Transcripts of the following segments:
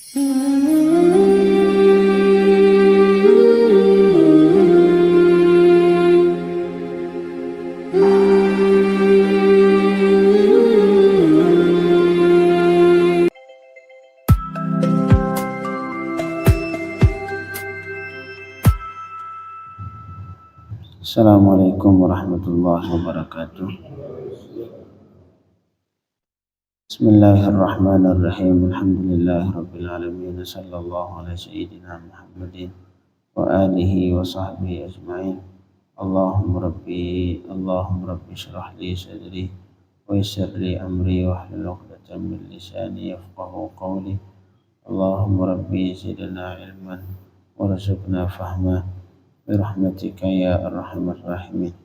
Assalamualaikum warahmatullahi wabarakatuh. Bismillahirrahmanirrahim. Alhamdulillahirabbil alamin. Sallallahu ala sayyidina Muhammadin wa alihi wa sahbihi ajma'in. Allahumma rabbi shrah li sadri wa yassir li amri wa hlul 'uqdatam min lisani yafqahu qawli. Allahumma rabbi zidna ilman warzuqna fahma birahmatika ya arhamar rahimin.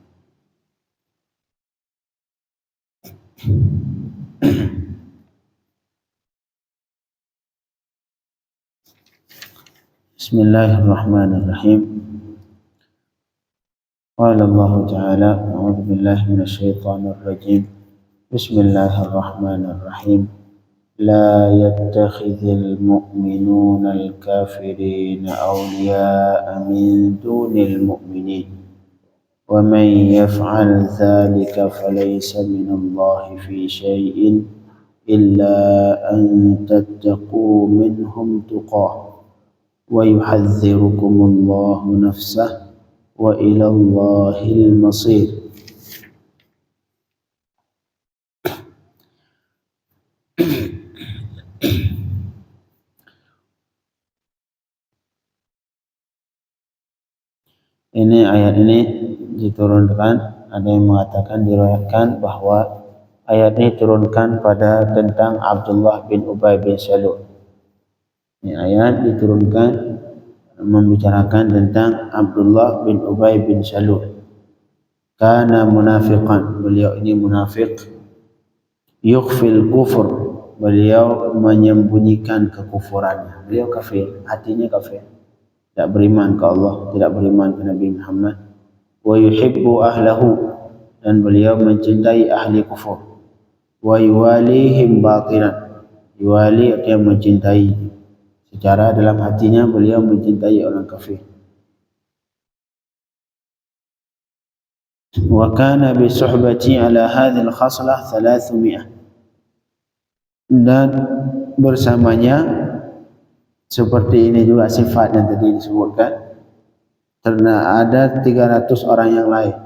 Bismillahirrahmanirrahim. Qala Allah Ta'ala, a'udzu billahi minasyaitonir rajim. Bismillahirrahmanirrahim. La yattakhidhul mu'minuna al-kafirina awliya'a min dunil mu'minin. Wa man yaf'al dhalika falaysa minallahi fi syai'in illa an tattaqu minhum tuqah. Wa yuhadzirukumullahu nafsah wa ilallahil masir. Ini ayat ini diturunkan, ada yang mengatakan diriwayatkan bahwa ayat ini diturunkan pada tentang Abdullah bin Ubay bin Salul. Ini ayat diturunkan membicarakan tentang Abdullah bin Ubay bin Salul. Kana munafiqan, beliau ini munafik. Yukhfil kufur, beliau menyembunyikan kekufurannya. Beliau kafir, hatinya kafir, tidak beriman ke Allah, tidak beriman ke Nabi Muhammad. Wa yuhibbu ahlahu, dan beliau mencintai ahli kufur. Wa yuwalihim batinan, yuwali artinya mencintai, secara dalam hatinya beliau mencintai orang kafir. Wa kana bi suhbati ala hadhil khaslah 300, dan bersamanya seperti ini juga sifat yang tadi disebutkan, karena ada 300 orang yang lain,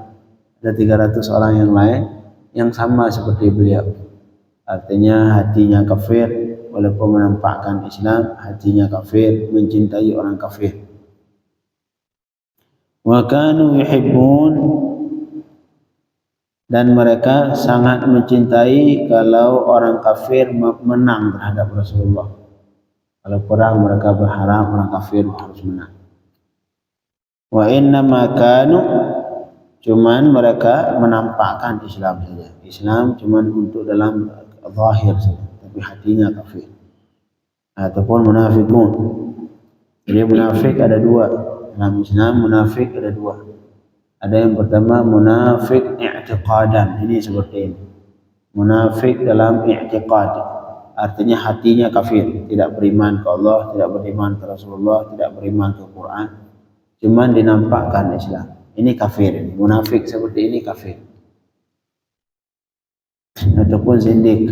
ada 300 orang yang lain yang sama seperti beliau. Artinya hatinya kafir, walaupun menampakkan Islam, hatinya kafir, mencintai orang kafir. Wa kanu yuhibbun, dan mereka sangat mencintai kalau orang kafir menang terhadap Rasulullah. Kalau perang mereka berharap orang kafir harus menang. Wa inna ma kanu, cuman mereka menampakkan Islam saja. Islam cuman untuk dalam zahir saja, tapi hatinya kafir. Ataupun munafikun. Jadi munafik ada dua. Dalam Islam munafik ada dua. Ada yang pertama munafik i'tiqadan, ini seperti ini. Munafik dalam i'tiqad, artinya hatinya kafir, tidak beriman ke Allah, tidak beriman ke Rasulullah, tidak beriman ke Quran, cuman dinampakkan Islam. Ini kafir, ini munafik seperti ini kafir. Ataupun zindik.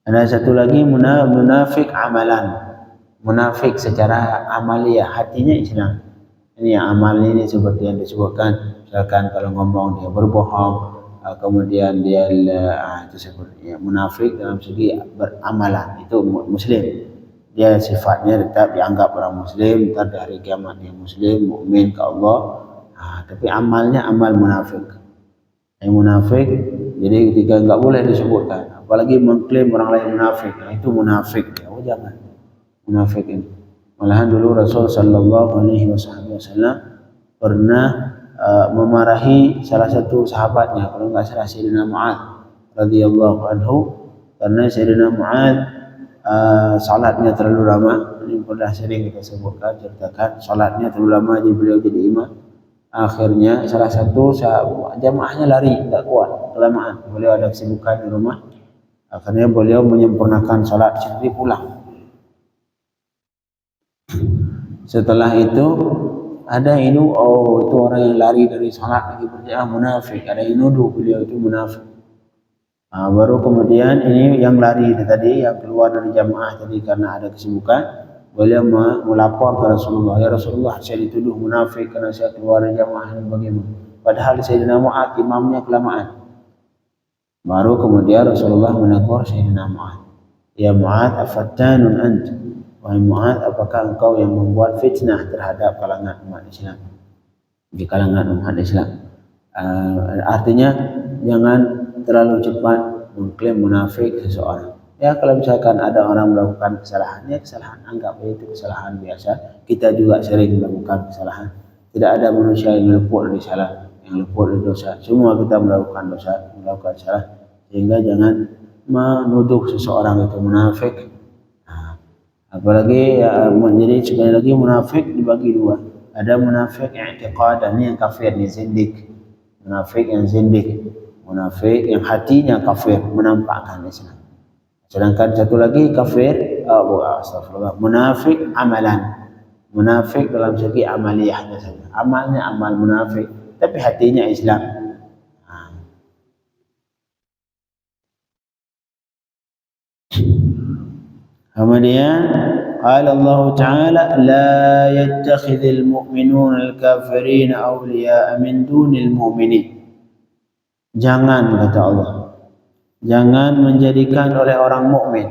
Ada satu lagi munafik amalan, munafik secara amaliyah, hatinya Islam. Ini yang amal ini seperti yang disebutkan, misalkan kalau ngomong dia berbohong, kemudian dia itu seperti munafik dalam segi beramalan, itu muslim, dia sifatnya tetap dianggap orang muslim, ntar di hari kiamat dia muslim, mukmin ke Allah, tapi amalnya amal munafik. Yang munafik, jadi ketika enggak boleh disebutkan, apalagi mengklaim orang lain munafik, itu munafik. Oh jangan, munafik ini. Malahan dulu Rasul sallallahu alaihi wasallam pernah memarahi salah satu sahabatnya, kalau enggak salah Sayyidina Mu'adz radhiyallahu anhu, karena Sayyidina Mu'adz salatnya terlalu lama. Ini pernah sering kita sebutkan, ceritakan, salatnya terlalu lama jadi beliau jadi imam. Akhirnya salah satu jamaahnya lari, tak kuat, kelamaan. Beliau ada kesibukan di rumah. Akhirnya beliau menyempurnakan salat sendiri pulang. Setelah itu ada yang oh itu orang yang lari dari salat lagi berjamaah munafik. Ada yang nuduh beliau itu munafik. Baru kemudian ini yang lari tadi, yang keluar dari jamaah tadi karena ada kesibukan, beliau melapor ke Rasulullah, ya Rasulullah saya dituduh munafik karena saya keluar dari jamaah ini bagaimana? Padahal Sayyidina Mu'ad imamnya kelamaan. Baru kemudian Rasulullah menegur Sayyidina Mu'ad, ya Mu'ad afattanun ant, wahai Mu'ad apakah engkau yang membuat fitnah terhadap kalangan umat Islam, di kalangan umat Islam. Artinya jangan terlalu cepat mengklaim munafik seseorang. Ya kalau misalkan ada orang melakukan kesalahan, ya kesalahan, anggap itu kesalahan biasa. Kita juga sering melakukan kesalahan. Tidak ada manusia yang luput dari salah, yang luput dari dosa. Semua kita melakukan dosa, melakukan salah. Sehingga jangan menuduh seseorang itu munafik. Apalagi jadi sekali lagi munafik dibagi dua. Ada munafik i'tiqad, ini yang kafir, ini zindik. Munafik yang zindik. Munafik yang hatinya kafir, menampakkan Islam. Sedangkan satu lagi kafir, astagfirullah, munafik amalan. Munafik dalam segi amaliyahnya saja. Amalnya amal munafik, tapi hatinya Islam. Kemudian qala Allah Ta'ala la yattakhidhul mu'minuna al-kafirina awliya'a min dunil mu'minin. Jangan, kata Allah, jangan menjadikan oleh orang mukmin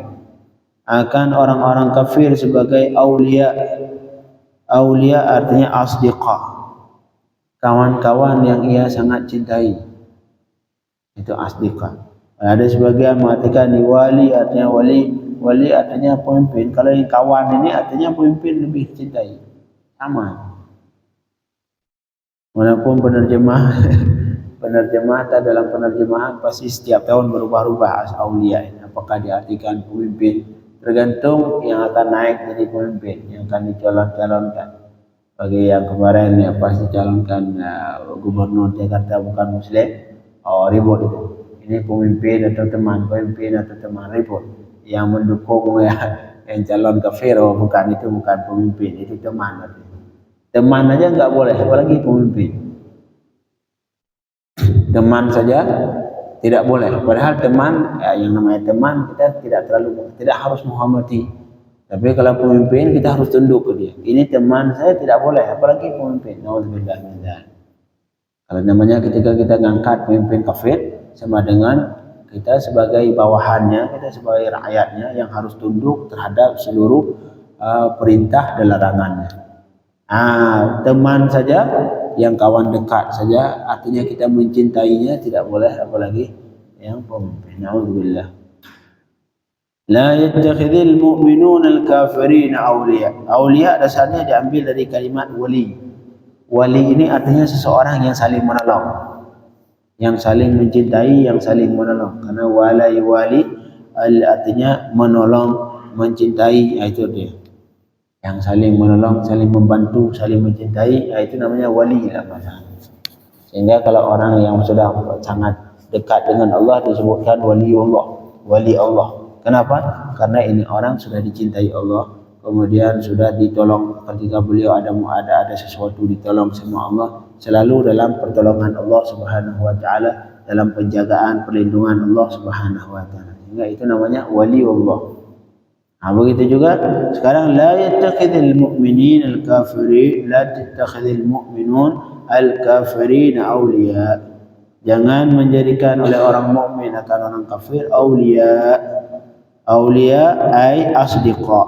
akan orang-orang kafir sebagai aulia. Aulia artinya asdiqa, kawan-kawan yang ia sangat cintai, itu asdiqa. Ada sebagian mengatakan wali artinya wali artinya pemimpin. Kalau yang kawan ini artinya pemimpin lebih cintai, sama. Walaupun penerjemah dalam penerjemahan pasti setiap tahun berubah-ubah aulia ini. Apakah diartikan pemimpin? Tergantung yang akan naik jadi pemimpin, yang akan dicalonkan. Bagi yang kemarin yang pasti calonkan gubernur Jakarta bukan Muslim, ribut itu. Ini pemimpin atau teman, ribut. Yang mendukung yang calon kafir, bukan, itu bukan pemimpin, itu teman. Teman aja nggak boleh, apalagi pemimpin. Teman saja tidak boleh. Padahal teman, yang namanya teman kita tidak harus menghormati. Tapi kalau pemimpin kita harus tunduk ke dia. Ini teman saya tidak boleh, apalagi pemimpin. Nauzubillah min dzalik. Kalau namanya ketika kita ngangkat pemimpin kafir, sama dengan kita sebagai bawahannya, kita sebagai rakyatnya yang harus tunduk terhadap seluruh perintah dan larangannya. Teman saja, yang kawan dekat saja, artinya kita mencintainya, tidak boleh, apalagi yang pemimpin. Nauzubillah. La yattakhidhul mu'minuna al-kafirina awliya. Awliya dasarnya diambil dari kalimat wali. Wali ini artinya seseorang yang saling menolong, yang saling mencintai, yang saling menolong. Karena wali artinya menolong, mencintai, itu dia. Yang saling menolong, saling membantu, saling mencintai, itu namanya wali lah bahasa. Sehingga kalau orang yang sudah sangat dekat dengan Allah disebutkan waliullah, wali Allah. Kenapa? Karena ini orang sudah dicintai Allah, kemudian sudah ditolong ketika beliau ada sesuatu ditolong sama Allah, selalu dalam pertolongan Allah Subhanahu wa taala, dalam penjagaan perlindungan Allah Subhanahu wa taala. Sehingga itu namanya waliullah. Begitu juga sekarang la yattakhidhul mu'minin al-kafirin, la tattakhidhul mu'minun al-kafirin awliya. Jangan menjadikan oleh orang mukmin akan orang kafir aulia. Aulia ay asdiqa.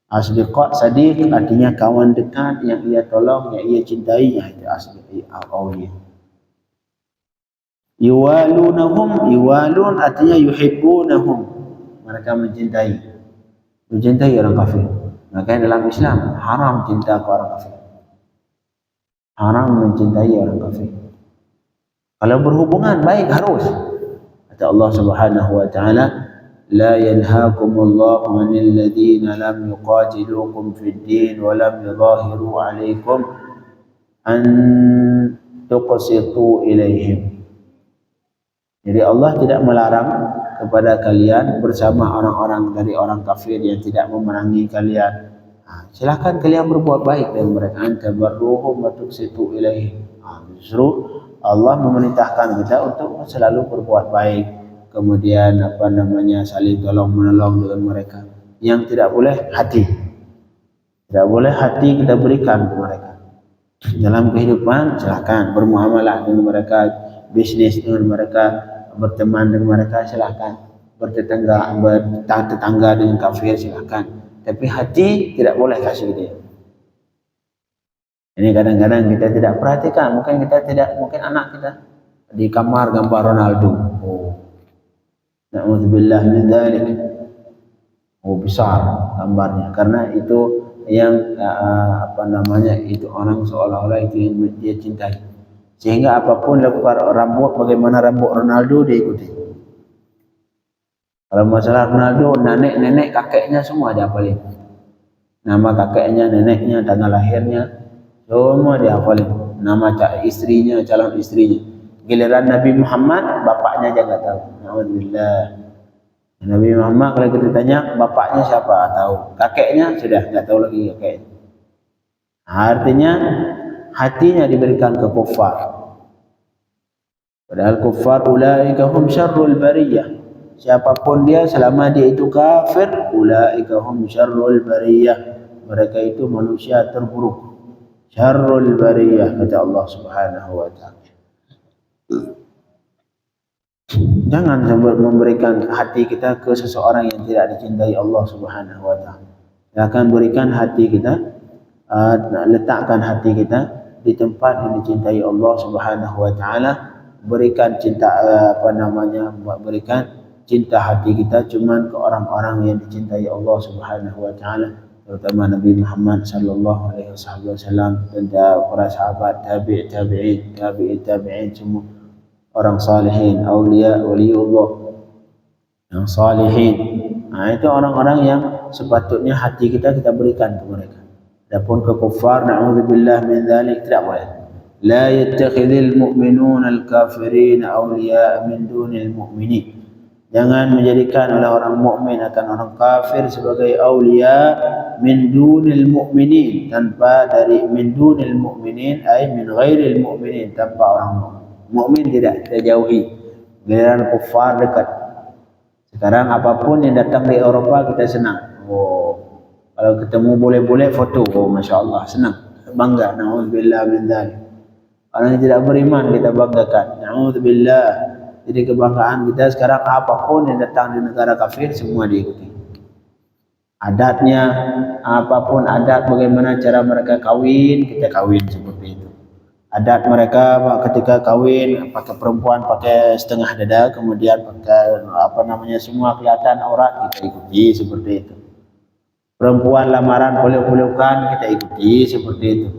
Asdiqa, sadiq artinya kawan dekat yang ia tolong, yang ia cintai, itu asdiqa, aulia. Yuwalunahum, yuwalun artinya yuhibbunahum, mereka mencintai orang kafir. Maka dalam Islam haram cinta ke orang kafir, haram mencintai orang kafir. Kalau berhubungan baik harus. Kata Allah Subhanahu wa taala, la yanhaakumullahu 'anil ladzina lam yuqatilukum fid din wa lam yudhahiru 'alaikum an tuqsitu ilaihim. Jadi Allah tidak melarang kepada kalian bersama orang-orang dari orang kafir yang tidak memerangi kalian, Silakan kalian berbuat baik dengan mereka. Anta barruhum wa tuqsitu ilaihim. Justru Allah memerintahkan kita untuk selalu berbuat baik, kemudian saling tolong menolong dengan mereka. Yang tidak boleh hati, tidak boleh hati kita berikan ke mereka. Dalam kehidupan silakan bermuamalah dengan mereka, bisnis dengan mereka, berteman dengan mereka silakan, bertetangga dengan kafir silakan. Tapi hati tidak boleh kasih dia. Ini kadang-kadang kita tidak perhatikan, mungkin anak kita di kamar gambar Ronaldo. Na'udzubillah min dzalik. Besar gambarnya, karena itu yang itu orang seolah-olah itu yang dia cintai. Sehingga apapun lakukan rambut, bagaimana rambut Ronaldo dia ikuti. Kalau masalah Ronaldo, nenek kakeknya semua dia hafalin. Nama kakeknya, neneknya, tanggal lahirnya, semua dia hafalin. Nama istrinya, calon istrinya. Giliran Nabi Muhammad, bapaknya aja nggak tahu. Alhamdulillah. Nabi Muhammad kalau kita tanya bapaknya siapa, tahu. Kakeknya sudah nggak tahu lagi kakeknya. Artinya hatinya diberikan ke kufar. Padahal kufar ulaika hum syarrul bariyah. Siapapun dia selama dia itu kafir, ulaika hum syarrul bariyah. Mereka itu manusia terburuk. Syarrul bariyah kata Allah Subhanahu wa taala. Jangan memberikan hati kita ke seseorang yang tidak dicintai Allah Subhanahu wa taala. Akan berikan hati kita, letakkan hati kita di tempat yang dicintai Allah Subhanahu wa taala. Berikan cinta berikan cinta hati kita cuman ke orang-orang yang dicintai Allah Subhanahu wa taala, terutama Nabi Muhammad sallallahu alaihi wasallam dan para sahabat, tabi'in semua orang salihin, aulia, waliullah yang salihin. Itu orang-orang yang sepatutnya hati kita berikan ke mereka. Adapun ke kufar, na'udzubillah min dzalik, tidak boleh. La yattakhidhul mu'minuna al-kafirina awliya min dunil mu'minin. Jangan menjadikan oleh orang mukmin akan orang kafir sebagai aulia min dunil mu'minin, tanpa dari min dunil mu'minin ay min ghairil mu'minin, tanpa orang mukmin tidak jauhi. Giliran kufar dekat. Sekarang apapun yang datang dari Eropa kita senang. Kalau ketemu boleh-boleh foto, masya Allah, senang, bangga. Na'udzubillah min dzalik. Orang yang tidak beriman kita banggakan. Na'udzubillah. Jadi kebanggaan kita sekarang apapun yang datang di negara kafir semua diikuti. Adatnya, apapun adat, bagaimana cara mereka kawin, kita kawin seperti itu. Adat mereka ketika kawin pakai perempuan pakai setengah dada, kemudian pakai semua kelihatan aurat, kita ikuti seperti itu. Perempuan lamaran peluk-pelukan, kita ikuti seperti itu.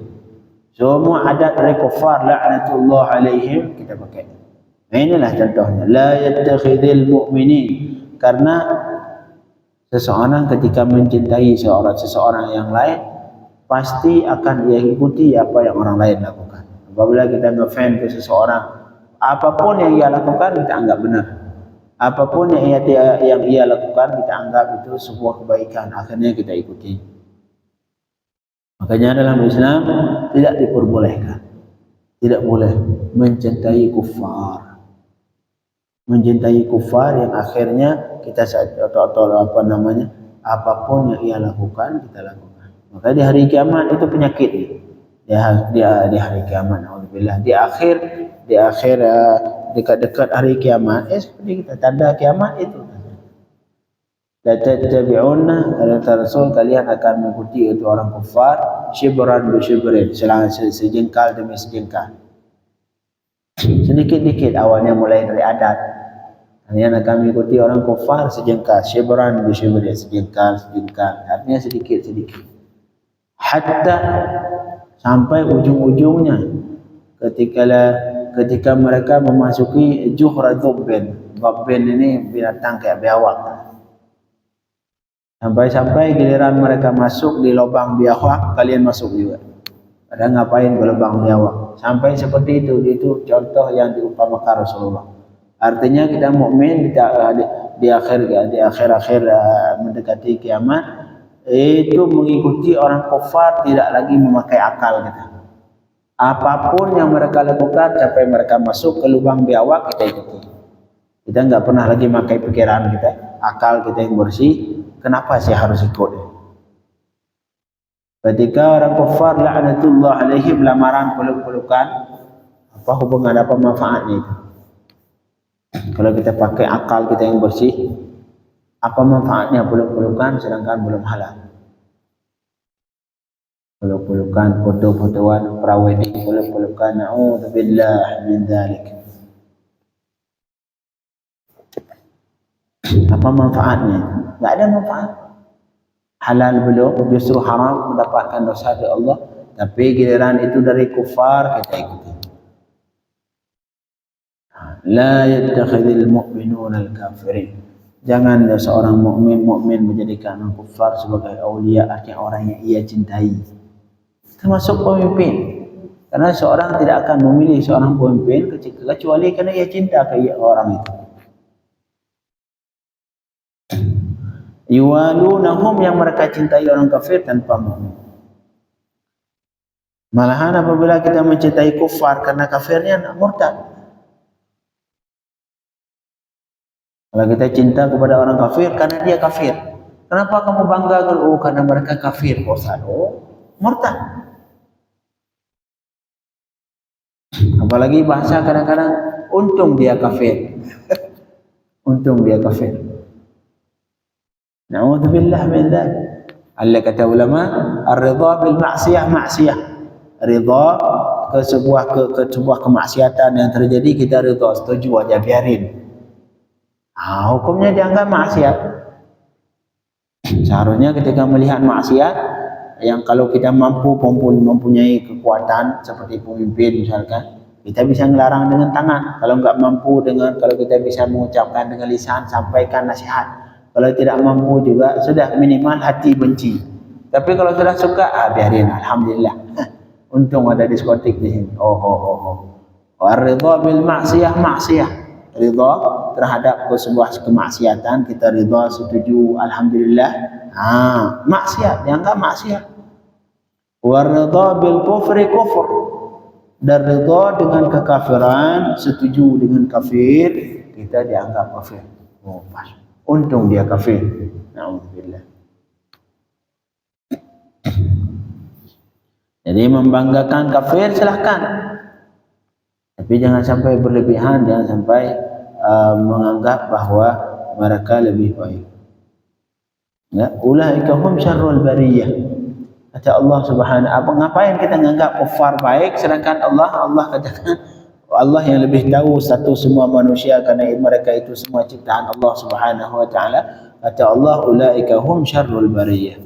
Semua adat dari kufar la'natullah alaihim kita pakai. Nah, inilah contohnya. La yattakhidhul mu'minin. Karena seseorang ketika mencintai seseorang yang lain, pasti akan dia ikuti apa yang orang lain lakukan. Apabila kita ngefans ke seseorang, apapun yang ia lakukan kita anggap benar. Apapun yang ia lakukan kita anggap itu sebuah kebaikan. Akhirnya kita ikuti. Makanya dalam Islam tidak diperbolehkan, tidak boleh mencintai kufar. Mencintai kufar yang akhirnya kita apapun yang ia lakukan kita lakukan. Maka di hari kiamat itu penyakit. Di hari kiamat, alhamdulillah, di akhir dekat-dekat hari kiamat, seperti kita tanda kiamat itu. La tattabi'unna, kata Rasul, kalian akan mengikuti itu orang kufar shibran bi shibrin, sejengkal demi sejengkal. Sedikit-sedikit awalnya mulai dari adat. Kalian akan mengikuti orang kufar sejengkal, shibran bi shibrin, sejengkal. Artinya sedikit-sedikit. Hatta sampai ujung-ujungnya ketika mereka memasuki juhra dhubbin. Dhubbin ini binatang kayak biawak. Sampai giliran mereka masuk di lubang biawak, kalian masuk juga. Padahal ngapain ke lubang biawak? Sampai seperti itu contoh yang diumpamakan Rasulullah. Artinya kita mukmin di akhir mendekati kiamat, itu mengikuti orang kafir, tidak lagi memakai akal kita. Apapun yang mereka lakukan sampai mereka masuk ke lubang biawak, kita ikuti. Kita nggak pernah lagi memakai pikiran kita, akal kita yang bersih. Kenapa sih harus ikut? Ketika orang kafir la'natullah alaihim lamaran peluk-pelukan, apa hubungan, apa manfaatnya itu? Kalau kita pakai akal kita yang bersih, apa manfaatnya peluk-pelukan sedangkan belum halal? Peluk-pelukan, foto-fotoan, prawedding, peluk-pelukan, na'udzubillah min dzalik. Apa manfaatnya? Enggak ada manfaat. Halal belum, justru haram, mendapatkan dosa dari Allah. Tapi giliran itu dari kufar, kita ikuti. La yattakhidhul mu'minuna al-kafirin. Jangan seorang mukmin menjadikan orang kufar sebagai aulia, artinya orang yang ia cintai. Termasuk pemimpin. Karena seorang tidak akan memilih seorang pemimpin kecuali karena ia cinta ke orang itu. Yuwalunahum, yang mereka cintai orang kafir tanpa mukmin. Malahan apabila kita mencintai kufar karena kafirnya, murtad. Kalau kita cinta kepada orang kafir karena dia kafir, kenapa kamu bangga? Oh, karena mereka kafir, bosan. Oh, murtad. Apalagi bahasa kadang-kadang, untung dia kafir. Untung dia kafir. Na'udzubillah min dzalik. Allah kata ulama, ar-ridha bil ma'siyah ma'siyah. Ridha ke sebuah kemaksiatan yang terjadi, kita ridha, setuju aja, biarin. Hukumnya dianggap maksiat. Seharusnya ketika melihat maksiat yang kalau kita mempunyai kekuatan seperti pemimpin misalkan, kita bisa melarang dengan tangan. Kalau enggak mampu kalau kita bisa mengucapkan dengan lisan, sampaikan nasihat. Kalau tidak mampu juga sudah minimal hati benci. Tapi kalau sudah suka, biarin, alhamdulillah. Untung ada diskotik di sini. Ar-ridha bil ma'siyah ma'siyah. Ridha terhadap sebuah kemaksiatan, kita ridha, setuju, alhamdulillah. Maksiat dianggap maksiat. War-ridha bil kufri kufur. Dan ridha dengan kekafiran, setuju dengan kafir, kita dianggap kafir. Pas. Untung dia kafir. Na'udzubillah. Jadi membanggakan kafir silahkan. Tapi jangan sampai berlebihan, jangan sampai menganggap bahwa mereka lebih baik. Ya, ulaika hum syarrul bariyah. Kata Allah Subhanahu, ngapain kita menganggap kafir baik sedangkan Allah katakan Allah yang lebih tahu satu semua manusia karena mereka itu semua ciptaan Allah Subhanahu wa taala. Kata Allah, ulaika hum syarrul bariyah.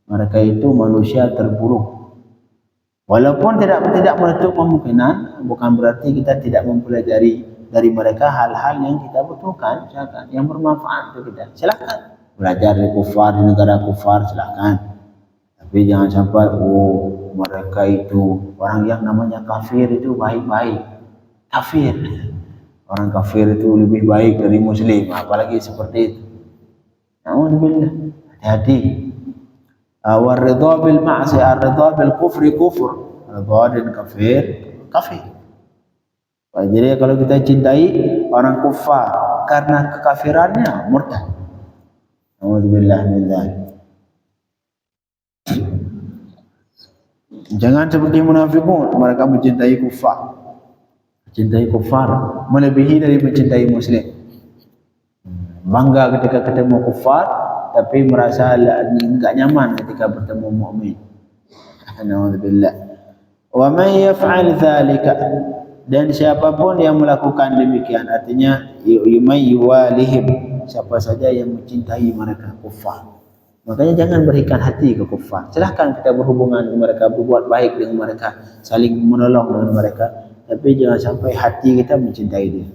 Mereka itu manusia terburuk. Walaupun tidak menutup kemungkinan, bukan berarti kita tidak mempelajari dari mereka hal-hal yang kita butuhkan, silakan, yang bermanfaat untuk kita. Silakan belajar dari kufar, di negara kufar, silakan. Tapi jangan sampai mereka itu orang yang namanya kafir itu baik-baik. Kafir. Orang kafir itu lebih baik dari muslim, apalagi seperti itu. Na'udzubillah. Hati-hati. War-ridha bil ma'siyah, ar-ridha bil kufri kufur. Ridha dan kafir, kafir. Jadi kalau kita cintai orang kufar karena kekafirannya, murtad. Na'udzubillah min dzalik. Jangan seperti munafikun, mereka mencintai kufar. Mencintai kufar melebihi dari mencintai muslim. Bangga ketika ketemu kufar, tapi merasa enggak nyaman ketika bertemu mukmin. Alhamdulillah. Wa may yaf'al dzalika, dan siapapun yang melakukan demikian, artinya yuwalihim, siapa saja yang mencintai mereka kufar. Makanya jangan berikan hati ke kufar. Silahkan kita berhubungan dengan mereka, berbuat baik dengan mereka, saling menolong dengan mereka, tapi jangan sampai hati kita mencintai dia.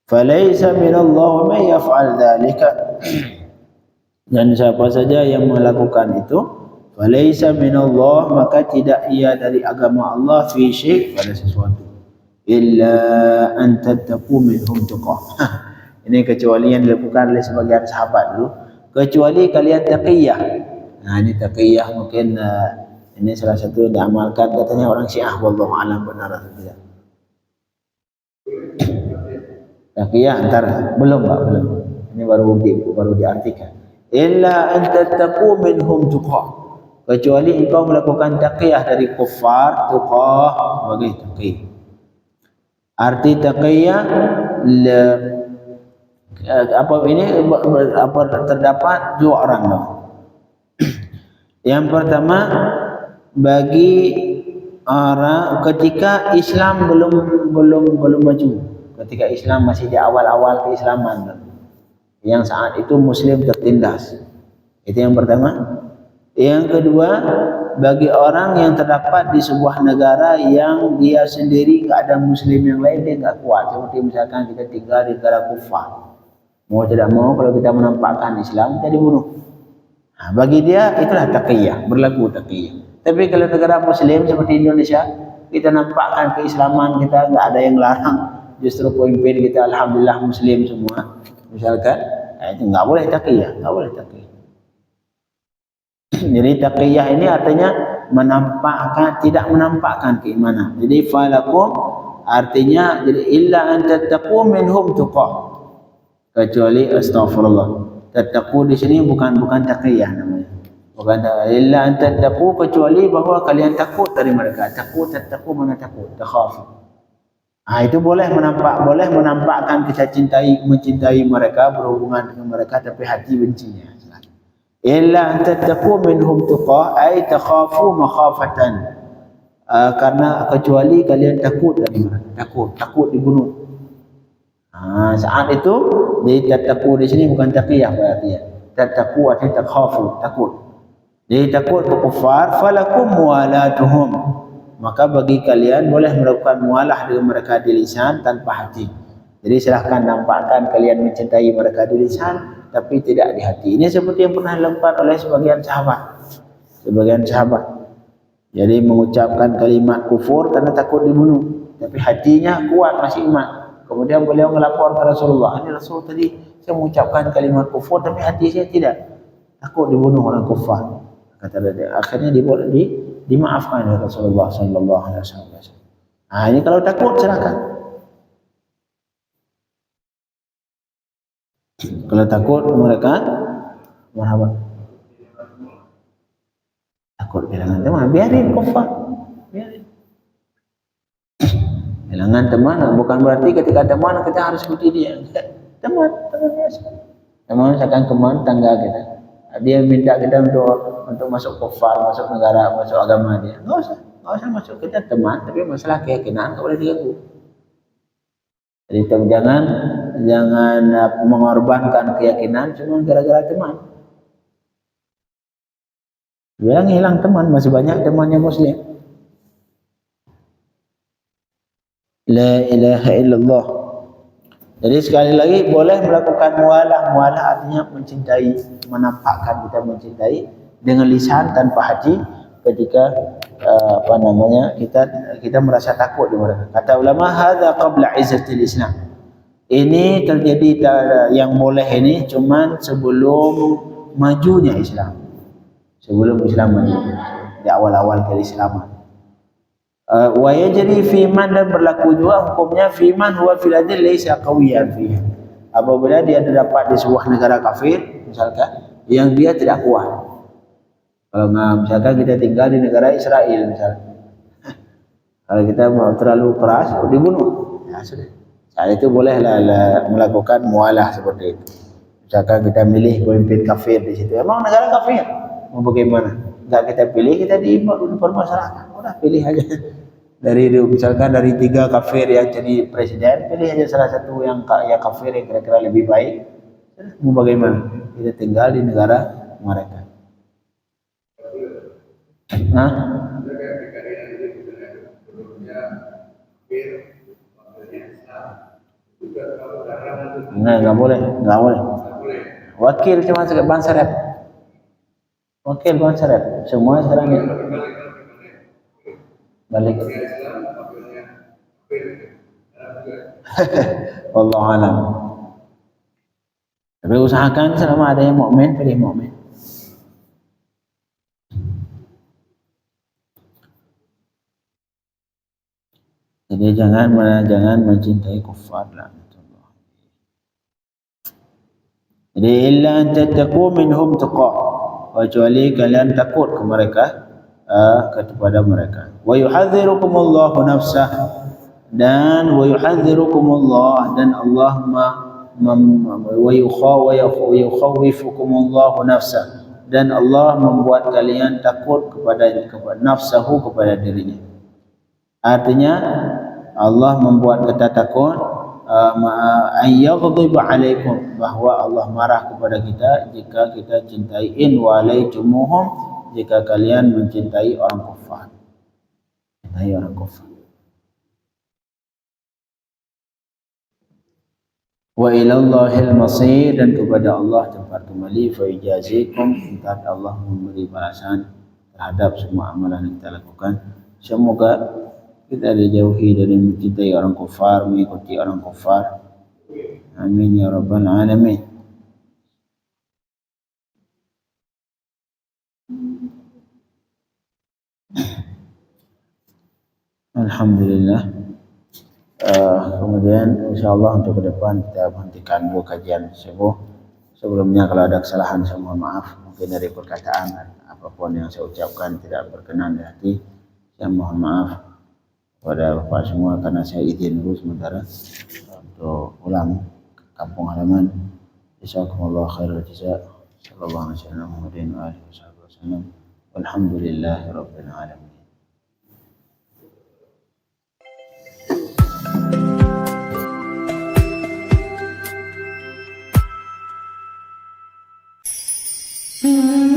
Falaysa minallah man yaf'al dzalika. Dan siapa saja yang melakukan itu, falaysa minallah, maka tidak ia dari agama Allah, fi syai', pada sesuatu, illa an tattaqu minhum tuqah, Ini kecuali yang dilakukan oleh sebagian sahabat dulu. Kecuali kalian taqiyah. Nah, ini taqiyah mungkin ini salah satu yang diamalkan katanya orang Syiah, wallahu alam benar atau tidak. Taqiyah antara belum Pak, belum. Ini baru diartikan. Illa an tattaqu minhum tuqah. Kecuali engkau melakukan taqiyah dari kufar, tuqah sebagai taqiyah. Arti taqiyah terdapat dua orang loh. Yang pertama, bagi orang ketika Islam belum maju, ketika Islam masih di awal-awal keislaman, yang saat itu Muslim tertindas, itu yang pertama. Yang kedua, bagi orang yang terdapat di sebuah negara yang dia sendiri nggak ada Muslim yang lain, dia nggak kuat. Seperti misalkan kita tinggal di negara kufar, mau tidak mau kalau kita menampakkan Islam kita dibunuh. Nah, bagi dia itulah taqiyah, berlaku taqiyah. Tapi kalau negara Muslim seperti Indonesia, kita nampakkan keislaman kita, nggak ada yang larang, justru poin-poin kita alhamdulillah Muslim semua, misalkan, itu nggak boleh taqiyah, nggak boleh taqiyah. Jadi taqiyah ini artinya menampakkan, tidak menampakkan keimanan. Jadi falakum artinya jadi illa an tattaqu minhum tuqah. Kecuali astagfirullah. Tattaqu di sini bukan taqiyah namanya. Bukan illa an tattaqu, kecuali bahwa kalian takut dari mereka. Tattaqu mana takut? Takhafu. Itu boleh menampakkan kita mencintai mereka, berhubungan dengan mereka, tapi hati bencinya. Illa an tattaqu minhum tuqah ay takhafu makhafatan. Karena kecuali kalian takut dari mereka, takut dibunuh. Saat itu di tattaqu di sini bukan taqiyah berarti ya. Tattaqu artinya takhafu, takut. Jadi takut ke kufar, falakum muwalatuhum. Maka bagi kalian boleh melakukan mualah dengan mereka di lisan tanpa hati. Jadi silahkan nampakkan kalian mencintai mereka di lisan, tapi tidak di hati. Ini seperti yang pernah dilakukan oleh sebagian sahabat. Jadi mengucapkan kalimat kufur karena takut dibunuh, tapi hatinya kuat, masih iman. Kemudian beliau melapor ke Rasulullah, ini Rasul tadi saya mengucapkan kalimat kufur tapi hati saya tidak, takut dibunuh orang kufar. Kata dia, akhirnya dimaafkan oleh Rasulullah sallallahu alaihi wasallam. Ini kalau takut silakan. Kalau takut mereka marhaban. Takut kehilangan teman, biarin kufar. Biarin. Kehilangan teman bukan berarti ketika teman kita harus ikuti dia. Teman biasa. Teman misalkan teman tangga kita. Dia minta kita untuk masuk kufar, masuk negara, masuk agama dia. Enggak usah masuk, kita teman, tapi masalah keyakinan enggak boleh diganggu. Jadi jangan mengorbankan keyakinan cuma gara-gara teman. Bilang hilang teman, masih banyak temannya Muslim. La ilaha illallah. Jadi sekali lagi boleh melakukan mualah. Mualah artinya mencintai, menampakkan kita mencintai dengan lisan tanpa hati ketika kita merasa takut di mereka. Kata ulama, hadza qabla izzatil Islam. Ini terjadi yang boleh ini cuman sebelum majunya Islam. Sebelum Islam maju, di awal-awal keislaman. Wa yajri fi man, dan berlaku juga hukumnya fi man huwa fil adil laysa qawiyan fiha. Apabila dia terdapat di sebuah negara kafir misalkan yang dia tidak kuat. Kalau misalkan kita tinggal di negara Israel misalkan. Kalau kita mau terlalu keras dibunuh. Ya sudah. Saat itu bolehlah melakukan mualah seperti itu. Misalkan kita milih pemimpin kafir di situ. Emang negara kafir. Mau bagaimana? Enggak kita pilih, kita dipermasalahkan. Udah pilih aja. Misalkan dari 3 kafir yang jadi presiden, pilih aja salah satu yang kafir yang kira-kira lebih baik. Mau bagaimana? Kita tinggal di negara mereka. Enggak boleh. Wakil cuma bangsa rep. Wakil bangsa rep. Semua sekarang ya. Balik. Wallahu a'lam. Tapi usahakan selama ada yang mukmin, pilih mukmin. Jadi jangan mencintai kufar lah. Jadi illa an tattaqu minhum tuqa, kecuali kalian takut ke mereka, kepada mereka. Wa yuhadzirukumullahu nafsah, dan wa yuhadzirukumullah, dan Allah wa yukhawwifukumullahu nafsah, dan Allah membuat kalian takut kepada nafsahu, kepada dirinya. Artinya Allah membuat kita takut, ayyaghdhiba alaikum, bahwa Allah marah kepada kita jika kita cintai, in walaitumuhum, jika kalian mencintai orang kafir. Cintai orang kafir. Wa ilallahil masir, dan kepada Allah tempat kembali. Fa yajazikum, entar Allah memberi balasan terhadap semua amalan yang kita lakukan. Semoga kita dijauhi dari mencintai orang kafir, mengikuti orang kafir. Amin ya rabbal alamin. Alhamdulillah. Kemudian insyaallah untuk ke depan kita hentikan dulu kajian subuh. Sebelumnya kalau ada kesalahan saya mohon maaf, mungkin dari perkataan apapun yang saya ucapkan tidak berkenan di hati, saya mohon maaf kepada Bapak semua, karena saya izin dulu sementara untuk pulang ke kampung halaman. Jazakumullah khairul jazaa. Sallallahu alaihi wasallam wa alihi wasallam. Walhamdulillahirabbil alamin. Mm-hmm.